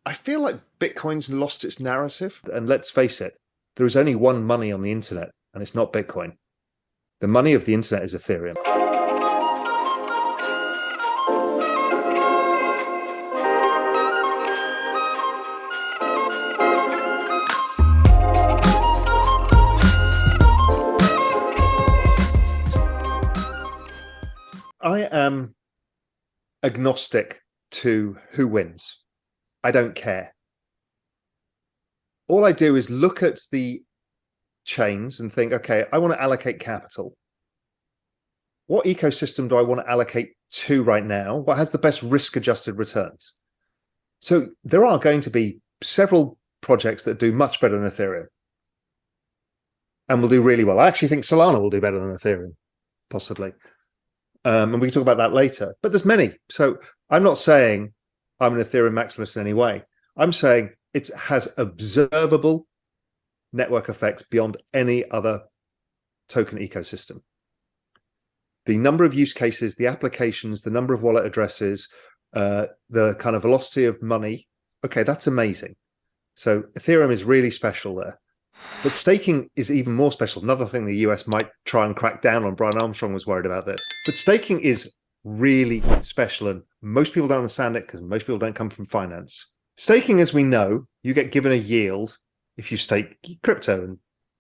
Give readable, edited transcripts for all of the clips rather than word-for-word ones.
I feel like Bitcoin's lost its narrative. And let's face it, there is only one money on the internet, and it's not Bitcoin. The money of the internet is Ethereum. I am agnostic to who wins. I don't care. All I do is look at the chains and think, okay, I want to allocate capital. What ecosystem do I want to allocate to right now? What has the best risk-adjusted returns? So there are going to be several projects that do much better than Ethereum and will do really well. I actually think Solana will do better than Ethereum, possibly. And we can talk about that later. But there's many. So I'm not saying I'm an Ethereum maximalist in any way. I'm saying it has observable network effects beyond any other token ecosystem. The number of use cases, the applications, the number of wallet addresses, the kind of velocity of money. Okay, that's amazing. So Ethereum is really special there. But staking is even more special. Another thing the US might try and crack down on. Brian Armstrong was worried about this. But staking is really special, and most people don't understand it because most people don't come from finance. Staking, as we know, you get given a yield if you stake crypto. And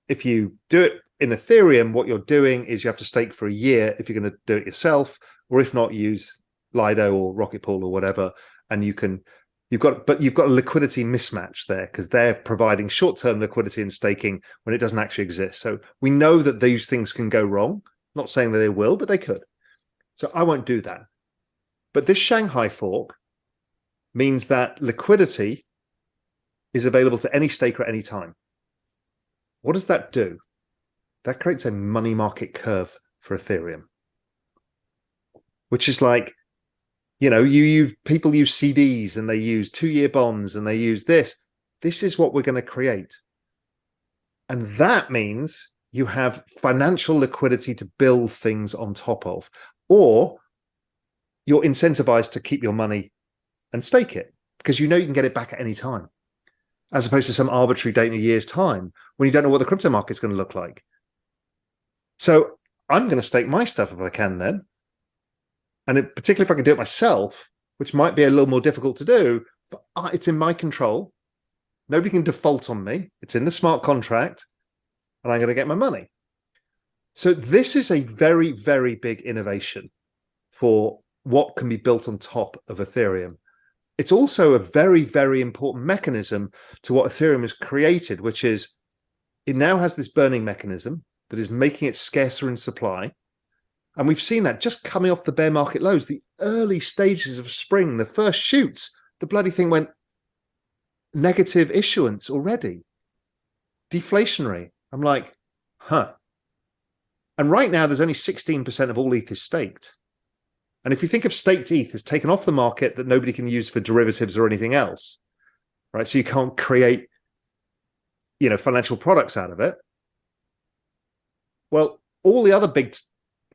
if you do it in Ethereum, what you're doing is you have to stake for a year if you're going to do it yourself, or if not, use Lido or Rocket Pool or whatever, and you've got a liquidity mismatch there because they're providing short-term liquidity in staking when it doesn't actually exist. So we know that these things can go wrong. Not saying that they will, but they could. So I won't do that. But this Shanghai fork means that liquidity is available to any staker at any time. What does that do? That creates a money market curve for Ethereum, which is like, you know, people use CDs and they use 2-year bonds and they use this. This is what we're going to create. And that means you have financial liquidity to build things on top of, or you're incentivized to keep your money and stake it because you know you can get it back at any time, as opposed to some arbitrary date in a year's time when you don't know what the crypto market's going to look like. So I'm going to stake my stuff if I can then. And particularly if I can do it myself, which might be a little more difficult to do, but it's in my control. Nobody can default on me. It's in the smart contract, and I'm going to get my money. So this is a very, very big innovation for what can be built on top of Ethereum. It's also a very, very important mechanism to what Ethereum has created, which is it now has this burning mechanism that is making it scarcer in supply. And we've seen that just coming off the bear market lows, the early stages of spring, the first shoots, the bloody thing went negative issuance already, deflationary. I'm like, huh. And right now, there's only 16% of all ETH is staked. And if you think of staked ETH as taken off the market that nobody can use for derivatives or anything else, right? So you can't create, you know, financial products out of it. Well, all the other big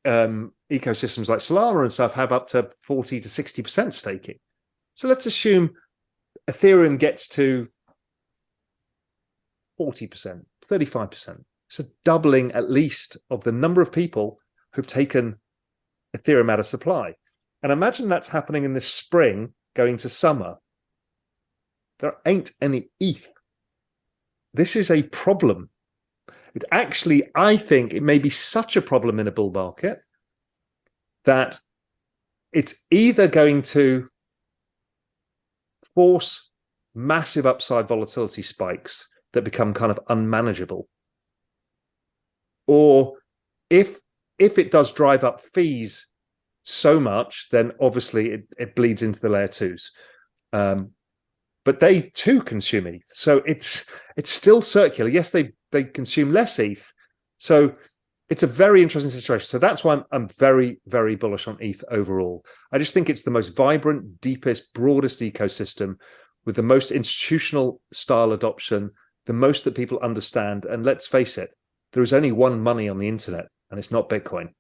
ecosystems like Solana and stuff have up to 40 to 60% staking. So let's assume Ethereum gets to 40%, 35%. So doubling at least of the number of people who've taken Ethereum out of supply. And imagine that's happening in the spring going to summer. There ain't any ETH. This is a problem. It actually, I think it may be such a problem in a bull market that it's either going to force massive upside volatility spikes that become kind of unmanageable, or if it does drive up fees so much, then obviously it bleeds into the layer twos. But they too consume ETH. So it's still circular. Yes, they consume less ETH. So it's a very interesting situation. So that's why I'm very, very bullish on ETH overall. I just think it's the most vibrant, deepest, broadest ecosystem with the most institutional style adoption, the most that people understand. And let's face it, there is only one money on the internet, and it's not Bitcoin.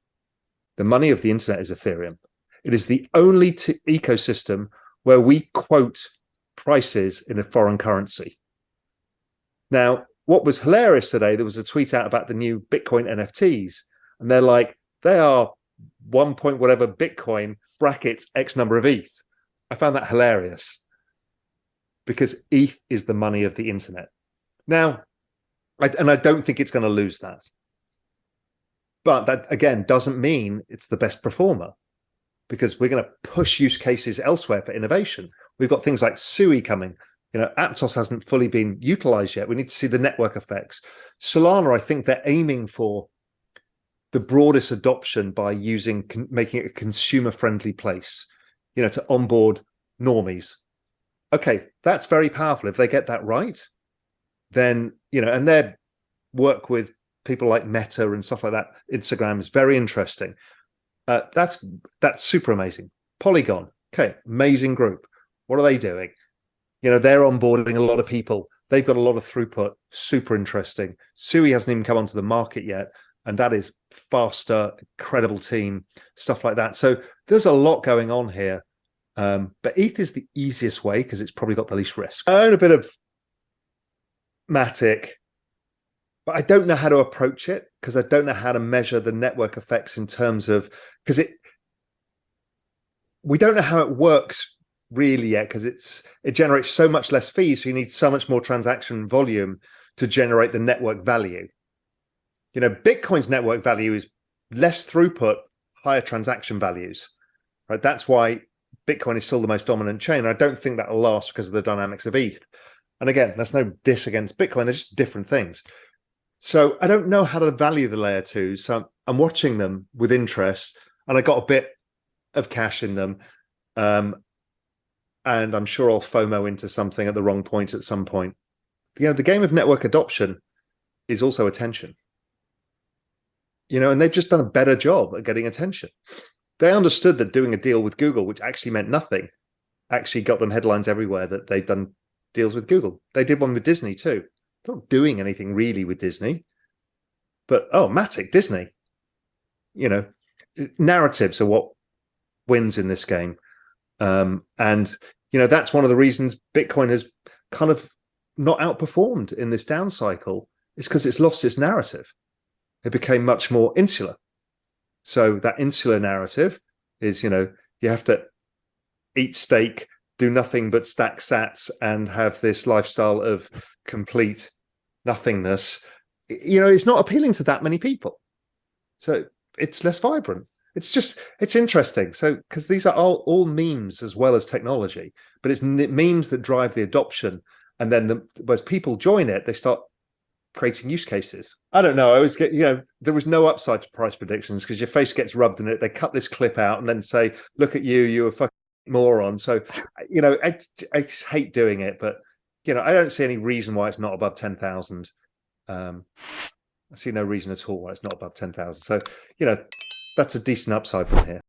The money of the internet is Ethereum. It is the only ecosystem where we quote prices in a foreign currency. Now, what was hilarious today, there was a tweet out about the new Bitcoin NFTs, and they're like, they are 1 point whatever Bitcoin brackets X number of ETH. I found that hilarious because ETH is the money of the internet. Now, I don't think it's going to lose that. But that, again, doesn't mean it's the best performer, because we're going to push use cases elsewhere for innovation. We've got things like SUI coming. Aptos hasn't fully been utilized yet. We need to see the network effects. Solana, I think they're aiming for the broadest adoption by making it a consumer-friendly place, to onboard normies. Okay, that's very powerful. If they get that right, then, and their work with people like Meta and stuff like that, Instagram, is very interesting. That's super amazing. Polygon, okay, amazing group. What are they doing? They're onboarding a lot of people. They've got a lot of throughput, super interesting. SUI hasn't even come onto the market yet, and that is faster, incredible team, stuff like that. So there's a lot going on here. But ETH is the easiest way because it's probably got the least risk. I own a bit of Matic, but I don't know how to approach it because I don't know how to measure the network effects in terms of, because we don't know how it works really yet, because it generates so much less fees, so you need so much more transaction volume to generate the network value. Bitcoin's network value is less throughput, higher transaction values, right? That's why Bitcoin is still the most dominant chain. I don't think that will last because of the dynamics of ETH. And again, that's no diss against Bitcoin. They're just different things. So I don't know how to value the layer twos. So I'm watching them with interest, and I got a bit of cash in them. And I'm sure I'll FOMO into something at the wrong point at some point. The game of network adoption is also attention. And they've just done a better job at getting attention. They understood that doing a deal with Google, which actually meant nothing, actually got them headlines everywhere that they've done deals with Google. They did one with Disney too. They're not doing anything really with Disney. But, Matic, Disney. Narratives are what wins in this game. And, that's one of the reasons Bitcoin has kind of not outperformed in this down cycle, is because it's lost its narrative. It became much more insular. So that insular narrative is, you have to eat steak, do nothing but stack sats, and have this lifestyle of complete nothingness. It's not appealing to that many people. So it's less vibrant. It's interesting. So, because these are all memes as well as technology, but it's memes that drive the adoption. And then as people join it, they start creating use cases. I don't know. I always get, there was no upside to price predictions because your face gets rubbed in it. They cut this clip out and then say, look at you, you're a fucking moron. So, I just hate doing it, but, I don't see any reason why it's not above 10,000. I see no reason at all why it's not above 10,000. So, that's a decent upside from here.